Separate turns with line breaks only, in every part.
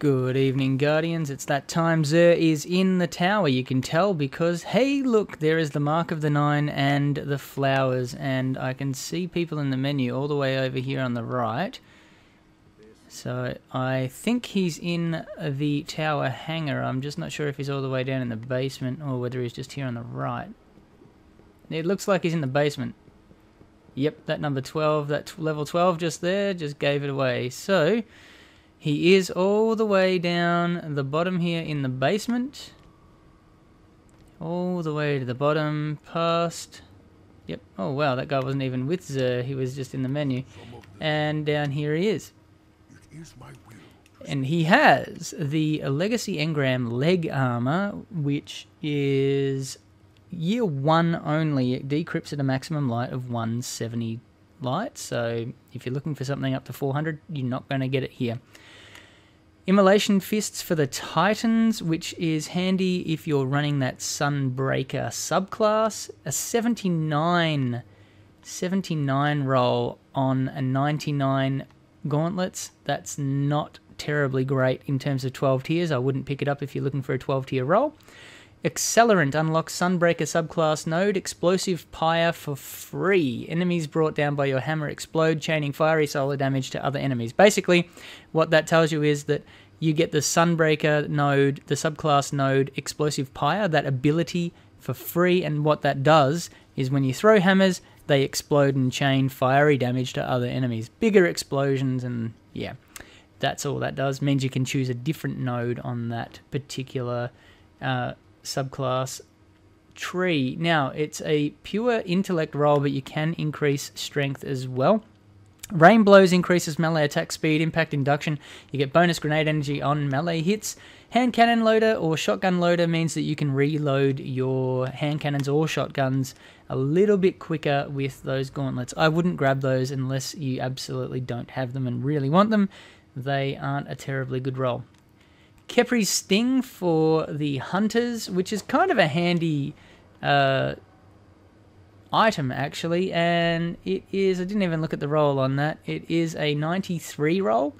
Good evening, Guardians. It's that time. Xur is in the tower. You can tell because, hey, look, there is the mark of the 9 and the flowers, and I can see people in the menu all the way over here on the right. So I think he's in the tower hangar. I'm just not sure if he's all the way down in the basement or whether he's just here on the right. It looks like he's in the basement. Yep, that number 12, that level 12 just there, just gave it away. So he is all the way down the bottom here in the basement. All the way to the bottom, past... Yep, oh wow, that guy wasn't even with Xur, he was just in the menu. And down here he is. And he has the Legacy Engram leg armor, which is year 1 only. It decrypts at a maximum light of 170 light, so if you're looking for something up to 400, you're not going to get it here. Immolation Fists for the Titans, which is handy if you're running that Sunbreaker subclass. A 79 roll on a 99 gauntlets. That's not terribly great in terms of 12 tiers. I wouldn't pick it up if you're looking for a 12 tier roll. Accelerant unlocks Sunbreaker subclass node, explosive pyre for free. Enemies brought down by your hammer explode, chaining fiery solar damage to other enemies. Basically, what that tells you is that you get the Sunbreaker node, the subclass node, explosive pyre, that ability for free, and what that does is when you throw hammers, they explode and chain fiery damage to other enemies. Bigger explosions, and yeah, that's all that does. Means you can choose a different node on that particular subclass tree. Now, it's a pure intellect roll, but you can increase strength as well. Rain Blows increases melee attack speed, impact induction. You get bonus grenade energy on melee hits. Hand cannon loader or shotgun loader means that you can reload your hand cannons or shotguns a little bit quicker with those gauntlets. I wouldn't grab those unless you absolutely don't have them and really want them. They aren't a terribly good roll. Kepri's Sting for the Hunters, which is kind of a handy item, actually, and it is, I didn't even look at the roll on that, it is a 93 roll.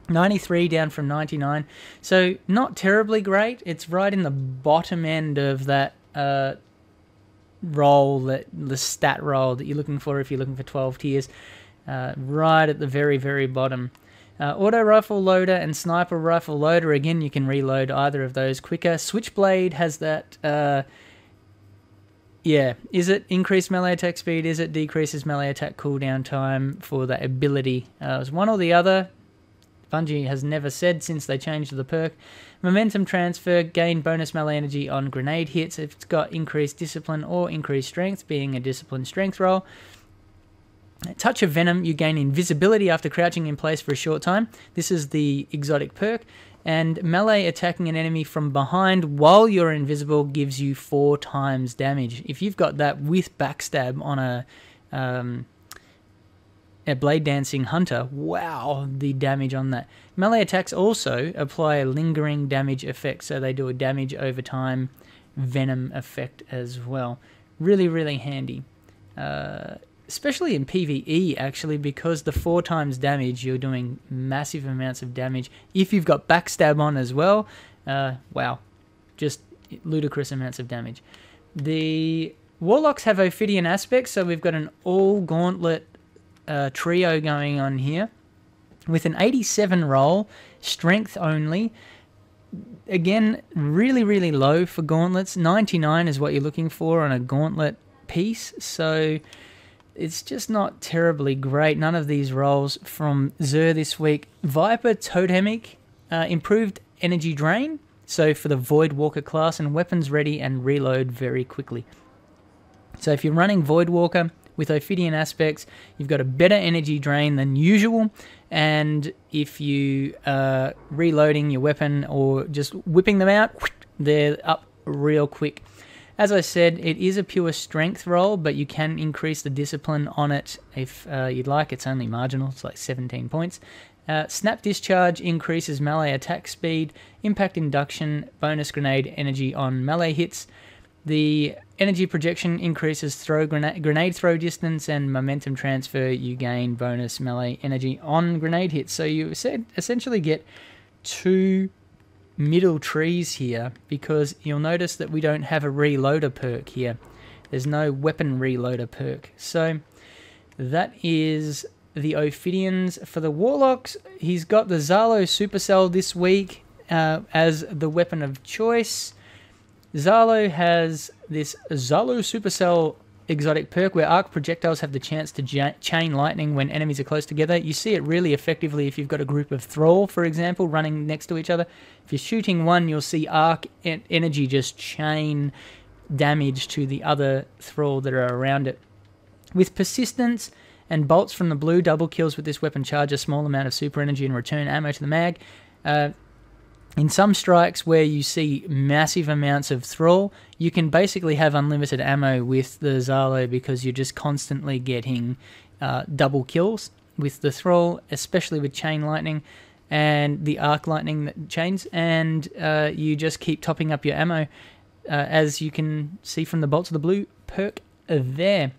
93 down from 99, so not terribly great. It's right in the bottom end of that roll, the stat roll that you're looking for if you're looking for 12 tiers, right at the very, very bottom. Auto rifle loader and sniper rifle loader, again, you can reload either of those quicker. Switchblade has that, yeah, is it increased melee attack speed? Is it decreases melee attack cooldown time for that ability? It was one or the other. Bungie has never said since they changed the perk. Momentum transfer, gain bonus melee energy on grenade hits if it's got increased discipline or increased strength, being a discipline strength roll. Touch of Venom, you gain invisibility after crouching in place for a short time. This is the exotic perk. And melee attacking an enemy from behind while you're invisible gives you 4 times damage. If you've got that with backstab on a blade dancing hunter, wow, the damage on that. Melee attacks also apply a lingering damage effect, so they do a damage over time venom effect as well. Really, really handy. Especially in PvE, actually, because the 4 times damage, you're doing massive amounts of damage. If you've got backstab on as well, wow, just ludicrous amounts of damage. The Warlocks have Ophidian aspects, so we've got an all-gauntlet trio going on here. With an 87 roll, strength only. Again, really, really low for gauntlets. 99 is what you're looking for on a gauntlet piece, so it's just not terribly great. None of these rolls from Xur this week. Viper Totemic, improved energy drain, so for the Void Walker class, and weapons ready and reload very quickly. So if you're running Void Walker with Ophidian aspects, you've got a better energy drain than usual, and if you are reloading your weapon or just whipping them out, they're up real quick. As I said, it is a pure strength roll, but you can increase the discipline on it if you'd like. It's only marginal, it's like 17 points. Snap Discharge increases melee attack speed, impact induction, bonus grenade energy on melee hits. The energy projection increases grenade throw distance, and momentum transfer, you gain bonus melee energy on grenade hits. So you essentially get two middle trees here, because you'll notice that we don't have a reloader perk here. There's no weapon reloader perk. So that is the Ophidians. For the Warlocks, he's got the Xur Supercell this week as the weapon of choice. Xur has this Xur Supercell exotic perk where arc projectiles have the chance to chain lightning when enemies are close together. You see it really effectively if you've got a group of Thrall, for example, running next to each other. If you're shooting one, you'll see arc energy just chain damage to the other Thrall that are around it. With persistence and bolts from the blue, double kills with this weapon charge a small amount of super energy and return ammo to the mag. In some strikes where you see massive amounts of Thrall, you can basically have unlimited ammo with the Xur because you're just constantly getting double kills with the Thrall, especially with chain lightning and the arc lightning that chains, and you just keep topping up your ammo, as you can see from the bolts of the blue perk there.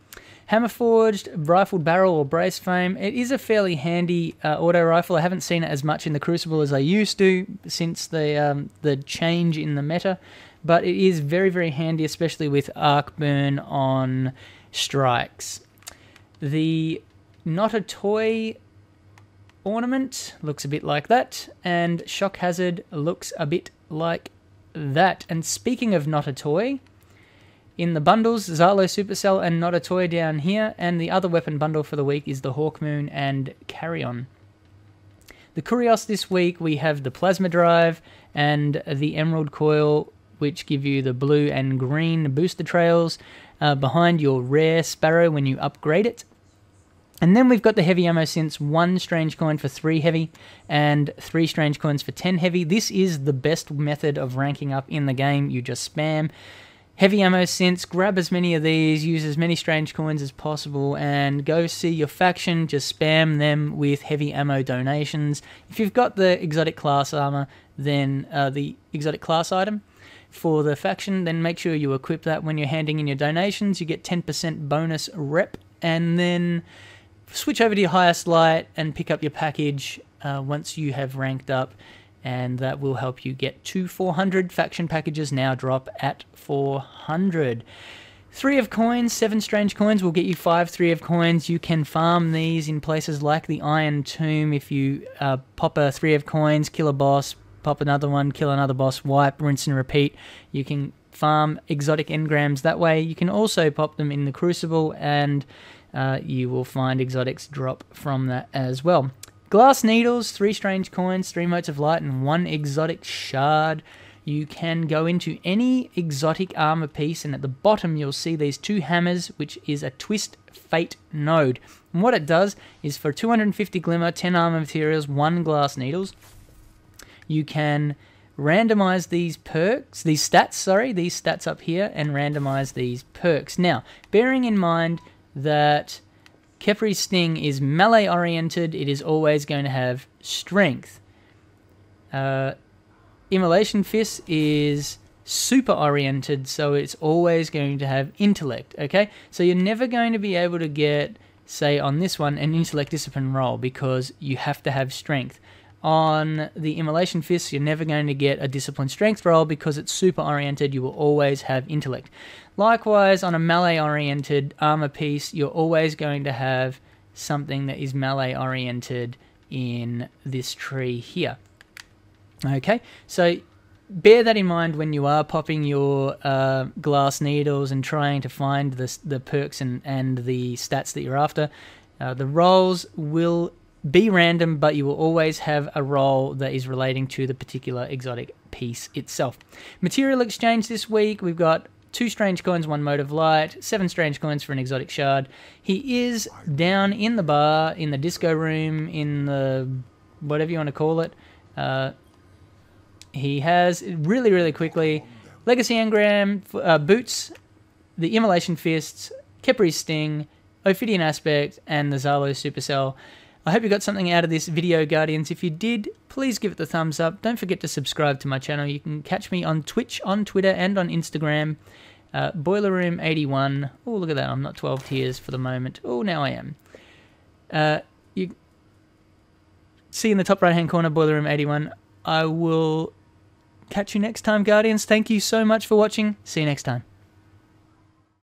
Hammer-forged rifled barrel or brace frame. It is a fairly handy auto rifle. I haven't seen it as much in the Crucible as I used to since the change in the meta, but it is very, very handy, especially with arc burn on strikes. The Not a Toy ornament looks a bit like that, and Shock Hazard looks a bit like that. And speaking of Not a Toy, in the bundles, Xur Supercell and Not a Toy down here, and the other weapon bundle for the week is the Hawkmoon and Carrion. The Kurios this week, we have the Plasma Drive and the Emerald Coil, which give you the blue and green booster trails behind your rare Sparrow when you upgrade it. And then we've got the Heavy Ammo Synths, 1 strange coin for 3 heavy and 3 strange coins for 10 heavy. This is the best method of ranking up in the game. You just spam Heavy Ammo Synths, grab as many of these, use as many strange coins as possible, and go see your faction. Just spam them with heavy ammo donations. If you've got the exotic class armor, then the exotic class item for the faction, then make sure you equip that when you're handing in your donations. You get 10% bonus rep, and then switch over to your highest light and pick up your package once you have ranked up, and that will help you get to 400. Faction packages now drop at 400. 3 of coins, 7 strange coins will get you 5 3 of coins. You can farm these in places like the Iron Tomb. If you pop a 3 of coins, kill a boss, pop another one, kill another boss, wipe, rinse and repeat. You can farm exotic engrams that way. You can also pop them in the Crucible, and you will find exotics drop from that as well. Glass Needles, 3 strange coins, 3 motes of light, and 1 exotic shard. You can go into any exotic armor piece, and at the bottom you'll see these 2 hammers, which is a Twist Fate node. And what it does is for 250 glimmer, 10 armor materials, 1 glass needles, you can randomize these perks, these stats up here, and randomize these perks. Now, bearing in mind that Kepri's Sting is melee oriented, it is always going to have strength. Immolation Fist is super oriented, so it's always going to have intellect, okay? So you're never going to be able to get, say on this one, an intellect discipline roll because you have to have strength. On the Immolation Fist, you're never going to get a discipline strength roll because it's super oriented, you will always have intellect. Likewise, on a melee-oriented armor piece, you're always going to have something that is melee-oriented in this tree here. Okay, so bear that in mind when you are popping your glass needles and trying to find the perks and the stats that you're after. The rolls will be random, but you will always have a roll that is relating to the particular exotic piece itself. Material exchange this week, we've got 2 strange coins, 1 mote of light, 7 strange coins for an exotic shard. He is down in the bar, in the disco room, in the whatever you want to call it. He has, really, really quickly, Legacy Engram, Boots, the Immolation Fists, Kepri's Sting, Ophidian Aspect, and the Xur Supercell. I hope you got something out of this video, Guardians. If you did, please give it the thumbs up. Don't forget to subscribe to my channel. You can catch me on Twitch, on Twitter, and on Instagram. BoylerRoom81. Oh, look at that. I'm not 12 tiers for the moment. Oh, now I am. You see in the top right-hand corner, BoylerRoom81. I will catch you next time, Guardians. Thank you so much for watching. See you next time.